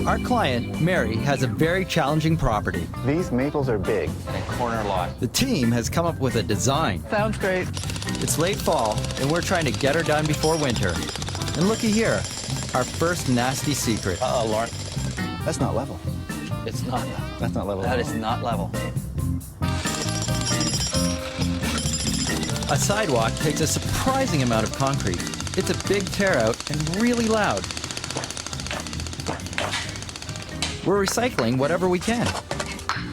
Our client, Mary, has a very challenging property. These maples are big and a corner lot. The team has come up with a design. Sounds great. It's late fall, and we're trying to get her done before winter. And looky here, our first nasty secret. Uh-oh, Lauren. That's not level. It's not. That's not level. That is not level. A sidewalk takes a surprising amount of concrete. It's a big tear out and really loud. We're recycling whatever we can.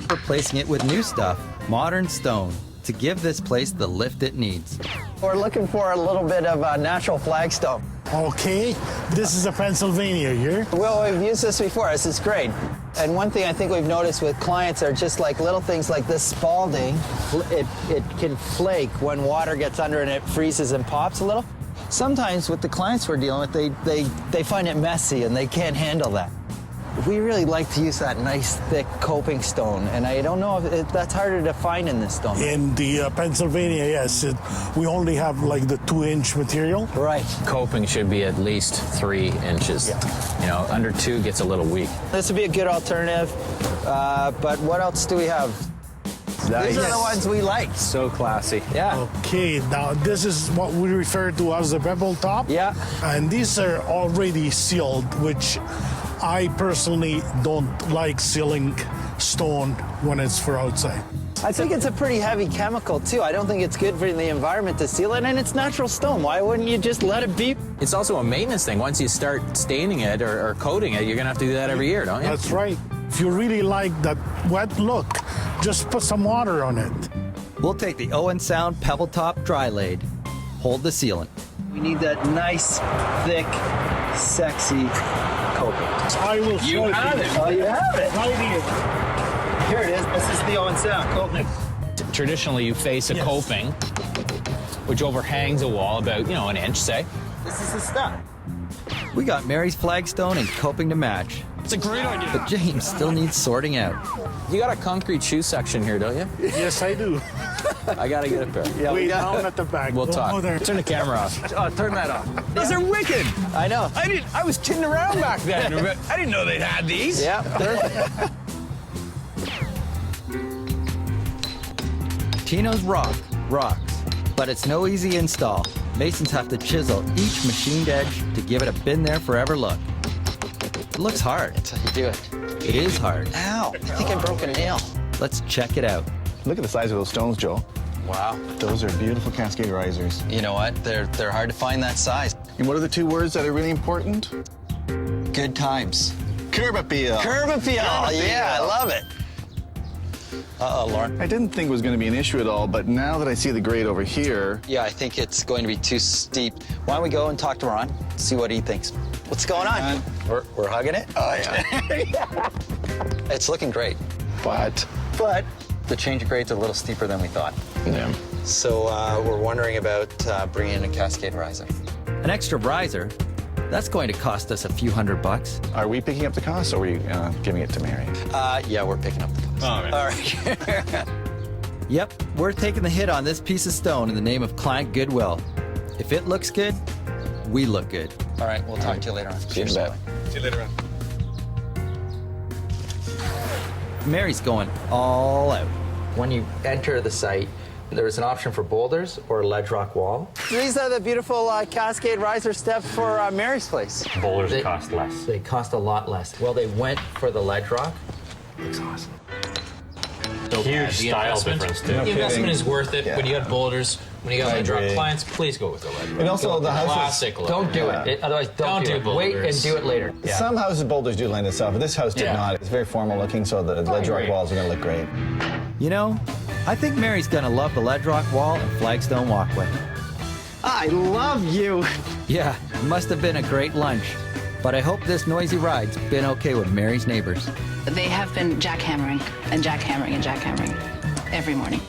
Replacing it with new stuff, modern stone, to give this place the lift it needs. We're looking for a little bit of natural flagstone. Okay, this is a Pennsylvania here. Well, we've used this before. This is great. And one thing I think we've noticed with clients are just like little things like this spalding. It can flake when water gets under and it freezes and pops a little. Sometimes with the clients we're dealing with, they find it messy and they can't handle that. We really like to use that nice, thick coping stone, and I don't know if that's harder to find in this stone. In the Pennsylvania, yes, we only have like the 2-inch material. Right. Coping should be at least 3 inches. Yeah. You know, under 2 gets a little weak. This would be a good alternative, but what else do we have? These are the ones we like. So classy. Yeah. Okay, now this is what we refer to as the bevel top. Yeah. And these are already sealed, which I personally don't like sealing stone when it's for outside. I think it's a pretty heavy chemical, too. I don't think it's good for the environment to seal it, and it's natural stone. Why wouldn't you just let it be? It's also a maintenance thing. Once you start staining it or coating it, you're going to have to do that every year, don't you? That's right. If you really like that wet look, just put some water on it. We'll take the Owen Sound Pebble Top Dry Laid. Hold the sealant. We need that nice, thick, sexy coping. I will show Oh, you have it. right here. Here it is. This is the Owen Sound coping. Traditionally, you face a coping, which overhangs a wall about, an inch, say. This is the stuff. We got Mary's flagstone and coping to match. It's a great idea. But James still needs sorting out. You got a concrete shoe section here, don't you? Yes, I do. I got to get a pair. Yeah, Way down at the back. We'll Don't talk. go there. Turn the camera off. Oh, turn that off. Those are wicked. I know. I was kidding around back then. But I didn't know they'd had these. Yeah. Tino's rocks, but it's no easy install. Masons have to chisel each machined edge to give it a been there forever look. It looks hard. That's how you do it. It is hard. Ow. I think I broke a nail. Let's check it out. Look at the size of those stones, Joel. Wow. Those are beautiful cascade risers. You know what? They're hard to find that size. And what are the 2 words that are really important? Good times. Curb appeal. Curb appeal. Yeah, I love it. Uh-oh, Lauren. I didn't think it was going to be an issue at all, but now that I see the grade over here, Yeah, I think it's going to be too steep. Why don't we go and talk to Ron, see what he thinks. What's going on? We're hugging it? oh yeah. It's looking great. But But the change of grade's a little steeper than we thought. yeah. So we're wondering about bringing in a cascade riser. An extra riser, that's going to cost us a few $100. Are we picking up the cost, or are we giving it to Mary? Yeah, we're picking up the cost. All right. Yep, we're taking the hit on this piece of stone in the name of client goodwill. If it looks good, we look good. All right, we'll talk to you later on. See you in a bit. See you later on. Mary's going all out. When you enter the site, there's an option for boulders or a ledge rock wall. These are the beautiful cascade riser steps for Mary's place. Boulders cost less. They cost a lot less. Well, they went for the ledge rock. Looks awesome. Huge style difference, too. The investment is worth it. Yeah. When you got boulders, when you got ledge rock agree. clients, please go with the ledge rock. And also the houses. Classic look. Don't do it. Otherwise, don't do it. Wait and boulders. do it later. Yeah. Some houses boulders do lend itself, but this house did Yeah. not. It's very formal looking, so the ledge rock agree. walls are going to look great. You know, I think Mary's gonna love the ledge rock wall and flagstone walkway. I love you. Yeah, it must have been a great lunch. But I hope this noisy ride's been okay with Mary's neighbors. They have been jackhammering and jackhammering and jackhammering every morning.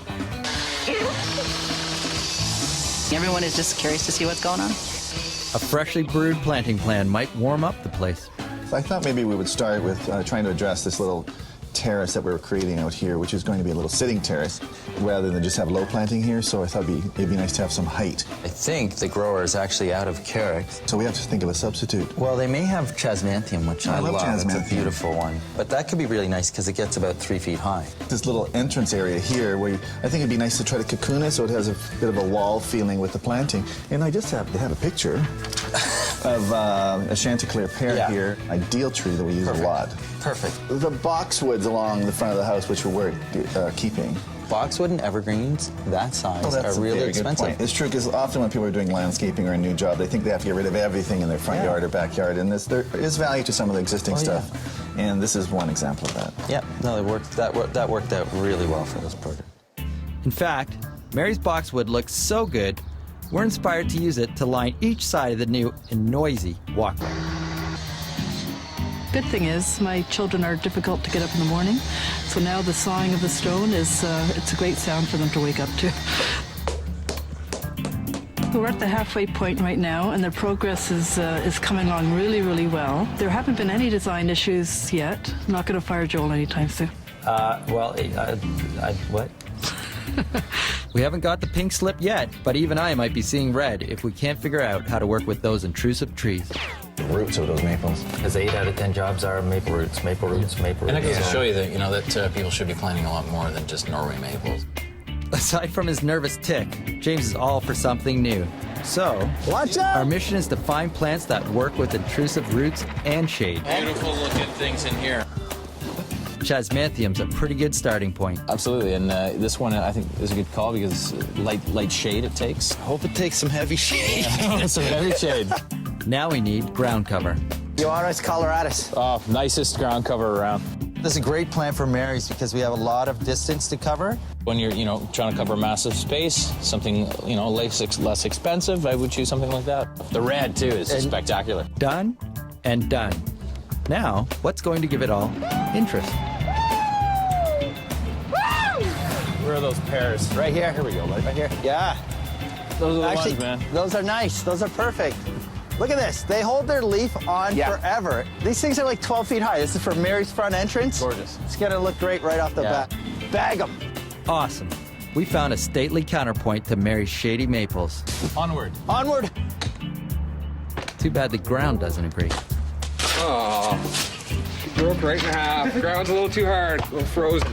Everyone is just curious to see what's going on. A freshly brewed planting plan might warm up the place. So I thought maybe we would start with trying to address this little terrace that we were creating out here, which is going to be a little sitting terrace, rather than just have low planting here. So I thought it'd be nice to have some height. I think the grower is actually out of carrot. So we have to think of a substitute. Well, they may have chasmanthium, which I love love. It's chasmanthium. a beautiful one. But that could be really nice because it gets about 3 feet high. This little entrance area here, where I think it'd be nice to try to cocoon it so it has a bit of a wall feeling with the planting. And they have a picture of a Chanticleer pear here, ideal tree that we use a lot. Perfect. The boxwoods along the front of the house, which we're keeping. Boxwood and evergreens that size That's are a really very good expensive. point. It's true because often when people are doing landscaping or a new job, they think they have to get rid of everything in their front yard or backyard, and there is value to some of the existing stuff. And this is one example of that. Yeah, no, that worked out really well for this project. In fact, Mary's boxwood looks so good, we're inspired to use it to line each side of the new and noisy walkway. Good thing is my children are difficult to get up in the morning, so now the sawing of the stone is it's a great sound for them to wake up to. We're at the halfway point right now, and the progress is coming along really, really well. There haven't been any design issues yet. I'm not going to fire Joel anytime soon. What? We haven't got the pink slip yet, but even I might be seeing red if we can't figure out how to work with those intrusive trees. The roots of those maples. Because 8 out of 10 jobs are maple roots, maple roots, maple roots. And it goes to show you that, that people should be planting a lot more than just Norway maples. Aside from his nervous tick, James is all for something new. So, Watch out! our mission is to find plants that work with intrusive roots and shade. Beautiful looking things in here. Chasmanthium's a pretty good starting point. Absolutely, and this one I think is a good call because light shade it takes. Hope it takes some heavy shade. Some heavy shade. Now we need ground cover. Euonymus coloratus. Oh, nicest ground cover around. This is a great plant for Mary's because we have a lot of distance to cover. When you're, trying to cover massive space, something, less expensive, I would choose something like that. The red, too, is spectacular. Done and done. Now, what's going to give it all interest? Where are those pears? Right here. Here we go, buddy. Right here. Yeah. Those are the Actually, ones, man. those are nice. Those are perfect. Look at this. They hold their leaf on forever. These things are like 12 feet high. This is for Mary's front entrance. Gorgeous. It's going to look great right off the bat. Bag them. Awesome. We found a stately counterpoint to Mary's shady maples. Onward. Onward. Too bad the ground doesn't agree. Oh, broke right in half. Ground's a little too hard. A little frozen.